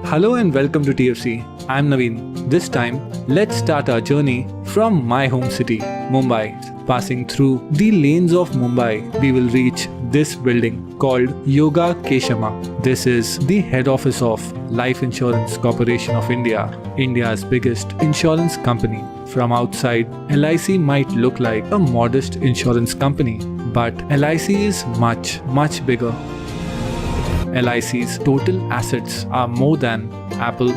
Hello and welcome to TFC. I'm Naveen. This time, let's start our journey from my home city, Mumbai. Passing through the lanes of Mumbai, we will reach this building called Yoga Keshama. This is the head office of Life Insurance Corporation of India, India's biggest insurance company. From outside, LIC might look like a modest insurance company, but LIC is much, much bigger. LIC's total assets are more than Apple,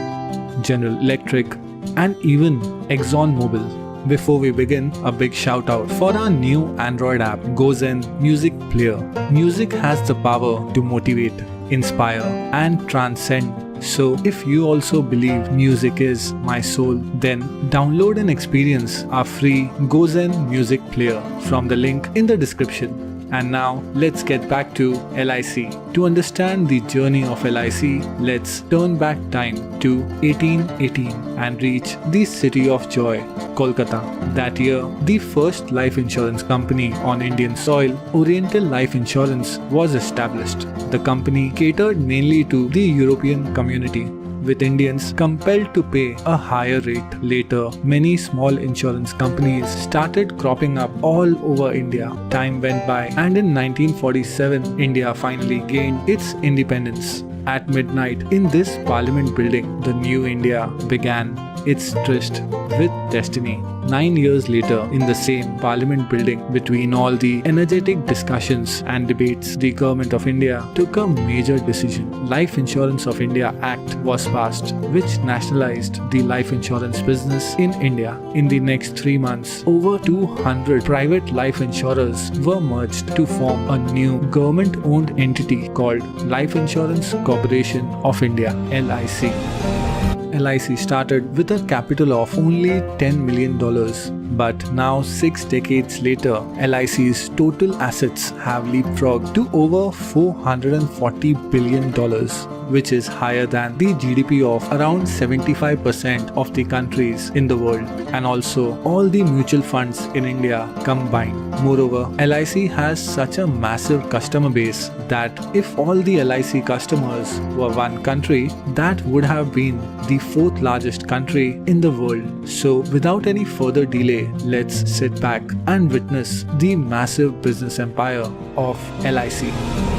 General Electric, and even ExxonMobil. Before we begin, a big shout out for our new Android app, GoZen Music Player. Music has the power to motivate, inspire, and transcend. So if you also believe music is my soul, then download and experience our free GoZen Music Player from the link in the description. And now let's get back to LIC. To understand the journey of LIC, let's turn back time to 1818 and reach the city of joy, Kolkata. That year, the first life insurance company on Indian soil, Oriental Life Insurance, was established. The company catered mainly to the European community, with Indians compelled to pay a higher rate. Later, many small insurance companies started cropping up all over India. Time went by, and in 1947, India finally gained its independence. At midnight, in this Parliament building, the new India began its tryst with destiny. 9 years later, in the same Parliament building, between all the energetic discussions and debates, the Government of India took a major decision. Life Insurance of India Act was passed, which nationalized the life insurance business in India. In the next 3 months, over 200 private life insurers were merged to form a new government-owned entity called Life Insurance Corporation of India, LIC. LIC started with a capital of only $10 million, but now 6 decades later, LIC's total assets have leapfrogged to over $440 billion, which is higher than the GDP of around 75% of the countries in the world, and also all the mutual funds in India combined. Moreover, LIC has such a massive customer base that if all the LIC customers were one country, that would have been the 4th largest country in the world. So without any further delay, let's sit back and witness the massive business empire of LIC.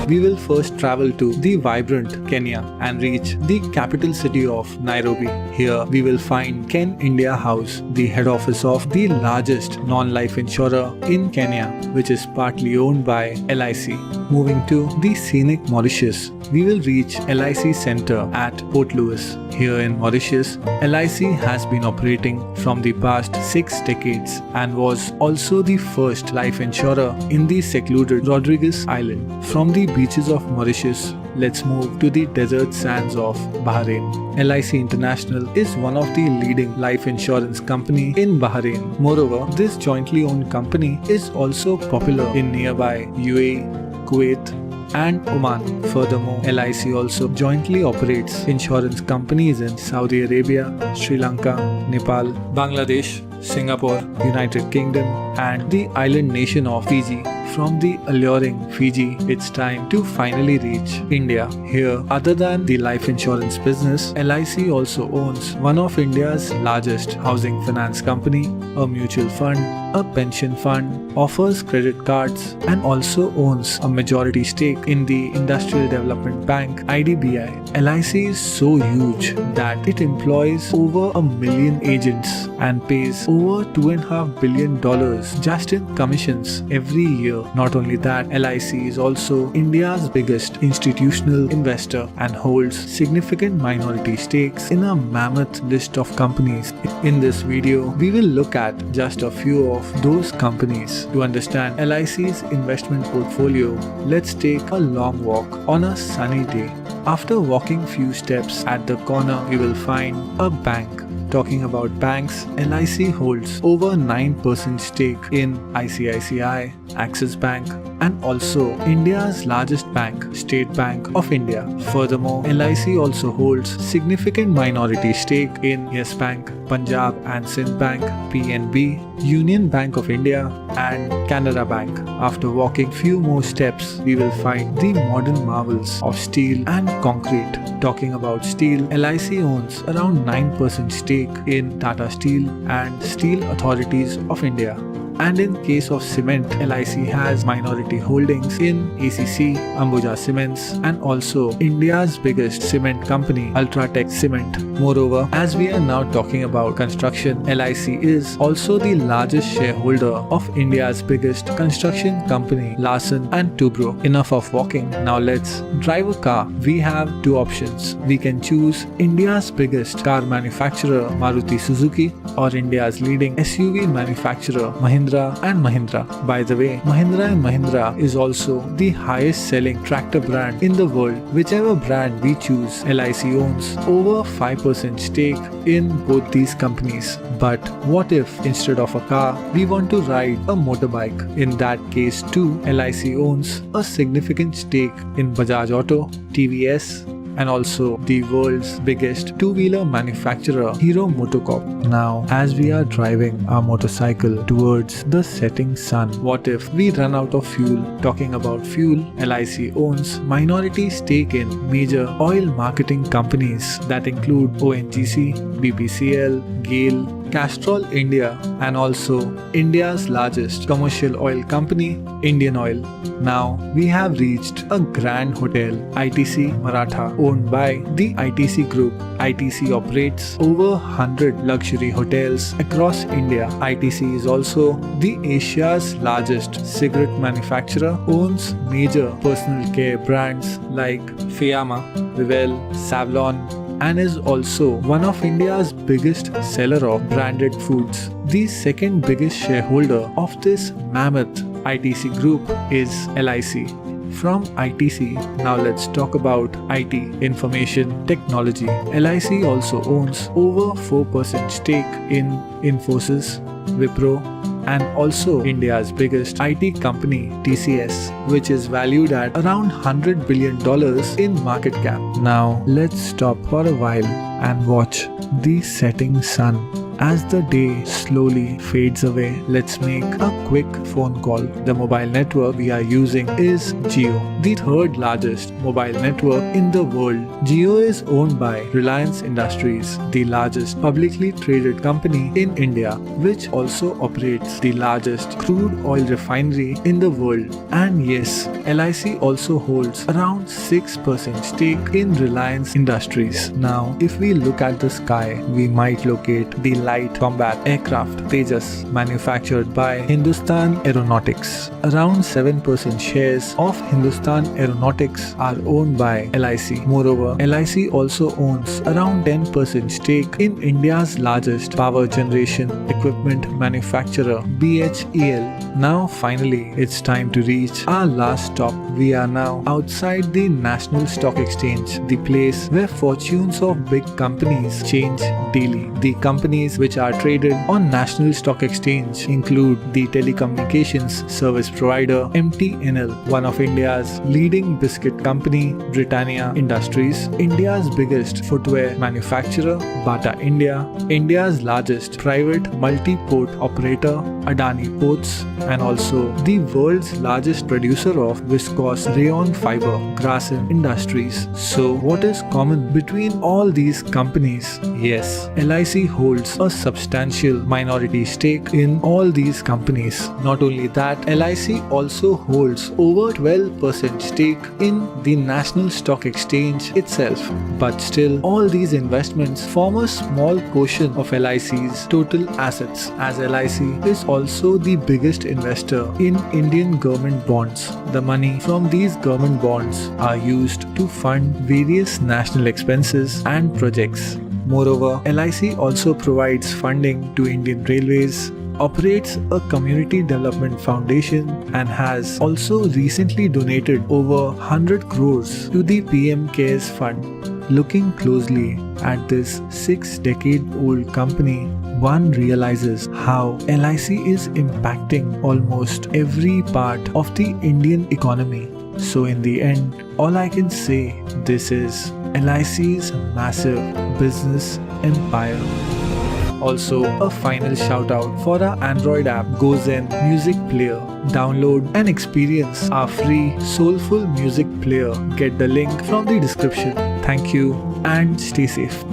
We will first travel to the vibrant Kenya and reach the capital city of Nairobi. Here we will find Ken India House, the head office of the largest non-life insurer in Kenya, which is partly owned by LIC. Moving to the scenic Mauritius, we will reach LIC Center at Port Louis. Here in Mauritius, LIC has been operating from the past 6 decades and was also the first life insurer in the secluded Rodrigues Island. From the beaches of Mauritius, let's move to the desert sands of Bahrain. LIC International is one of the leading life insurance company in Bahrain. Moreover, this jointly owned company is also popular in nearby UAE, Kuwait, and Oman. Furthermore, LIC also jointly operates insurance companies in Saudi Arabia, Sri Lanka, Nepal, Bangladesh, Singapore, United Kingdom, and the island nation of Fiji. From the alluring Fiji, it's time to finally reach India. Here, other than the life insurance business, LIC also owns one of India's largest housing finance company, a mutual fund, a pension fund, offers credit cards, and also owns a majority stake in the Industrial Development Bank (IDBI). LIC is so huge that it employs over 1 million agents and pays over $2.5 billion just in commissions every year. Not only that, LIC is also India's biggest institutional investor and holds significant minority stakes in a mammoth list of companies. In this video, we will look at just a few of those companies. To understand LIC's investment portfolio, let's take a long walk on a sunny day. After walking few steps, at the corner we will find a bank. Talking about banks, LIC holds over 9% stake in ICICI, Axis Bank, and also India's largest bank, State Bank of India. Furthermore, LIC also holds significant minority stake in Yes Bank, Punjab and Sindh Bank, PNB, Union Bank of India and Canara Bank. After walking few more steps, we will find the modern marvels of steel and concrete. Talking about steel, LIC owns around 9% stake in Tata Steel and Steel Authorities of India. And in case of cement, LIC has minority holdings in ACC, Ambuja Cements, and also India's biggest cement company, Ultratech Cement. Moreover, as we are now talking about construction, LIC is also the largest shareholder of India's biggest construction company, Larsen and Toubro. Enough of walking, now let's drive a car. We have two options. We can choose India's biggest car manufacturer, Maruti Suzuki, or India's leading SUV manufacturer, Mahindra and Mahindra. By the way, Mahindra and Mahindra is also the highest selling tractor brand in the world. Whichever brand we choose, LIC owns over 5% stake in both these companies. But what if instead of a car, we want to ride a motorbike? In that case too, LIC owns a significant stake in Bajaj Auto, TVS, and also the world's biggest two-wheeler manufacturer, Hero MotoCorp. Now, as we are driving our motorcycle towards the setting sun, what if we run out of fuel? Talking about fuel, LIC owns minority stake in major oil marketing companies that include ONGC, BPCL, GAIL, Castrol India, and also India's largest commercial oil company, Indian Oil. Now we have reached a grand hotel, ITC Maratha, owned by the ITC Group. ITC operates over 100 luxury hotels across India. ITC is also the Asia's largest cigarette manufacturer, owns major personal care brands like Fiyama, Vivel, Savlon, and is also one of India's biggest seller of branded foods. The second biggest shareholder of this mammoth ITC group is LIC. From ITC, now let's talk about IT, information technology. LIC also owns over 4% stake in Infosys, Wipro, and also India's biggest IT company, TCS, which is valued at around $100 billion in market cap. Now, let's stop for a while and watch the setting sun. As the day slowly fades away, let's make a quick phone call. The mobile network we are using is Jio, the third largest mobile network in the world. Jio is owned by Reliance Industries, the largest publicly traded company in India, which also operates the largest crude oil refinery in the world. And yes, LIC also holds around 6% stake in Reliance Industries. Now, if we look at the sky, we might locate the light combat aircraft Tejas, manufactured by Hindustan Aeronautics. Around 7% shares of Hindustan Aeronautics are owned by LIC. Moreover, LIC also owns around 10% stake in India's largest power generation equipment manufacturer, BHEL. Now finally, it's time to reach our last stop. We are now outside the National Stock Exchange, the place where fortunes of big companies change daily. The companies which are traded on National Stock Exchange include the telecommunications service provider MTNL, one of India's leading biscuit company Britannia Industries, India's biggest footwear manufacturer Bata India, India's largest private multi-port operator Adani Ports, and also the world's largest producer of viscose rayon fiber, Grasim Industries. So what is common between all these companies? Yes, LIC holds a substantial minority stake in all these companies. Not only that, LIC also holds over 12% stake in the National Stock Exchange itself. But still, all these investments form a small portion of LIC's total assets, as LIC is also the biggest investor in Indian government bonds. The money from these government bonds are used to fund various national expenses and projects. Moreover, LIC also provides funding to Indian Railways, operates a community development foundation, and has also recently donated over 100 crores to the PM CARES Fund. Looking closely at this 6-decade-old company, one realizes how LIC is impacting almost every part of the Indian economy. So in the end, all I can say, this is LIC's massive business empire. Also, a final shout out for our Android app GoZen Music Player. Download and experience our free soulful music player. Get the link from the description. Thank you and stay safe.